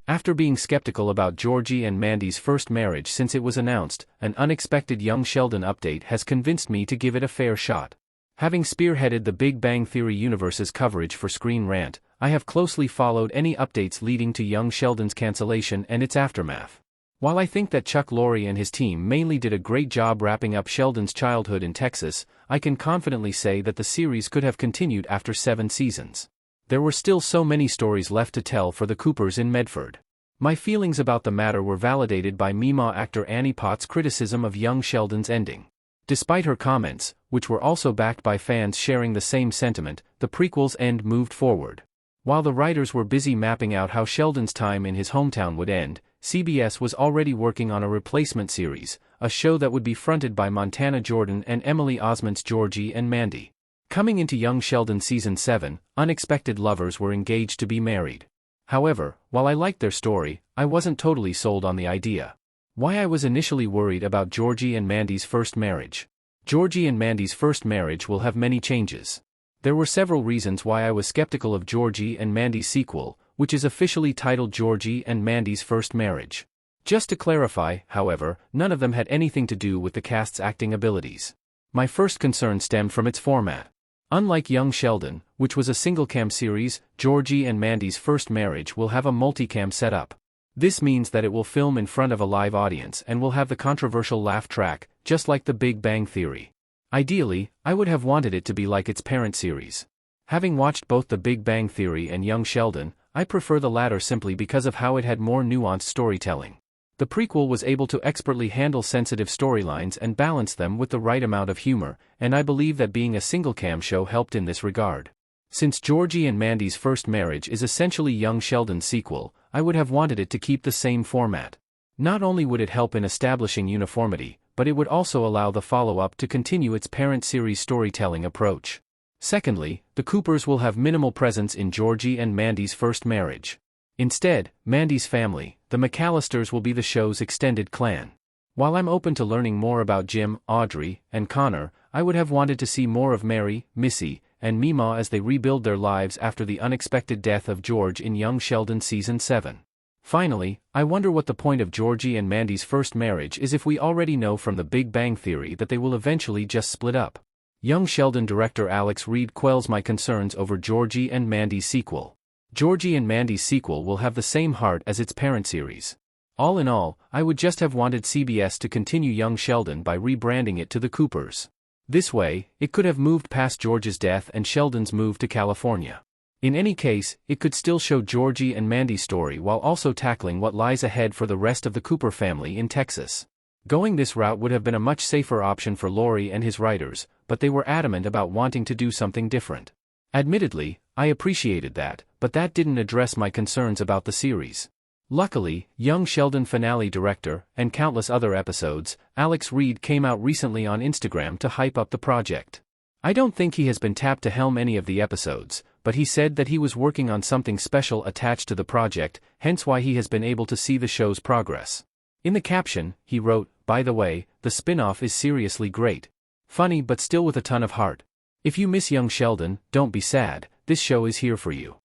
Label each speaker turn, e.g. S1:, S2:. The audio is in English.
S1: After being skeptical about Georgie and Mandy's first marriage since it was announced, an unexpected Young Sheldon update has convinced me to give it a fair shot. Having spearheaded the Big Bang Theory universe's coverage for Screen Rant, I have closely followed any updates leading to Young Sheldon's cancellation and its aftermath. While I think that Chuck Lorre and his team mainly did a great job wrapping up Sheldon's childhood in Texas, I can confidently say that the series could have continued after 7 seasons. There were still so many stories left to tell for the Coopers in Medford. My feelings about the matter were validated by Meemaw actor Annie Potts' criticism of Young Sheldon's ending. Despite her comments, which were also backed by fans sharing the same sentiment, the prequel's end moved forward. While the writers were busy mapping out how Sheldon's time in his hometown would end, CBS was already working on a replacement series, a show that would be fronted by Montana Jordan and Emily Osment's Georgie and Mandy. Coming into Young Sheldon Season 7, unexpected lovers were engaged to be married. However, while I liked their story, I wasn't totally sold on the idea. Why I was initially worried about Georgie and Mandy's first marriage. Georgie and Mandy's first marriage will have many changes. There were several reasons why I was skeptical of Georgie and Mandy's sequel, which is officially titled Georgie and Mandy's First Marriage. Just to clarify, however, none of them had anything to do with the cast's acting abilities. My first concern stemmed from its format. Unlike Young Sheldon, which was a single-cam series, Georgie and Mandy's First Marriage will have a multicam setup. This means that it will film in front of a live audience and will have the controversial laugh track, just like The Big Bang Theory. Ideally, I would have wanted it to be like its parent series. Having watched both The Big Bang Theory and Young Sheldon, I prefer the latter simply because of how it had more nuanced storytelling. The prequel was able to expertly handle sensitive storylines and balance them with the right amount of humor, and I believe that being a single-cam show helped in this regard. Since Georgie and Mandy's First Marriage is essentially Young Sheldon's sequel, I would have wanted it to keep the same format. Not only would it help in establishing uniformity, but it would also allow the follow-up to continue its parent series storytelling approach. Secondly, the Coopers will have minimal presence in Georgie and Mandy's First Marriage. Instead, Mandy's family, the McAllisters, will be the show's extended clan. While I'm open to learning more about Jim, Audrey, and Connor, I would have wanted to see more of Mary, Missy, and Meemaw as they rebuild their lives after the unexpected death of George in Young Sheldon Season 7. Finally, I wonder what the point of Georgie and Mandy's first marriage is if we already know from The Big Bang Theory that they will eventually just split up. Young Sheldon director Alex Reed quells my concerns over Georgie and Mandy's sequel. Georgie and Mandy's sequel will have the same heart as its parent series. All in all, I would just have wanted CBS to continue Young Sheldon by rebranding it to The Coopers. This way, it could have moved past George's death and Sheldon's move to California. In any case, it could still show Georgie and Mandy's story while also tackling what lies ahead for the rest of the Cooper family in Texas. Going this route would have been a much safer option for Lorre and his writers, but they were adamant about wanting to do something different. Admittedly, I appreciated that, but that didn't address my concerns about the series. Luckily, Young Sheldon finale director, and countless other episodes, Alex Reed came out recently on Instagram to hype up the project. I don't think he has been tapped to helm any of the episodes, but he said that he was working on something special attached to the project, hence why he has been able to see the show's progress. In the caption, he wrote, "By the way, the spin-off is seriously great. Funny but still with a ton of heart. If you miss Young Sheldon, don't be sad, this show is here for you.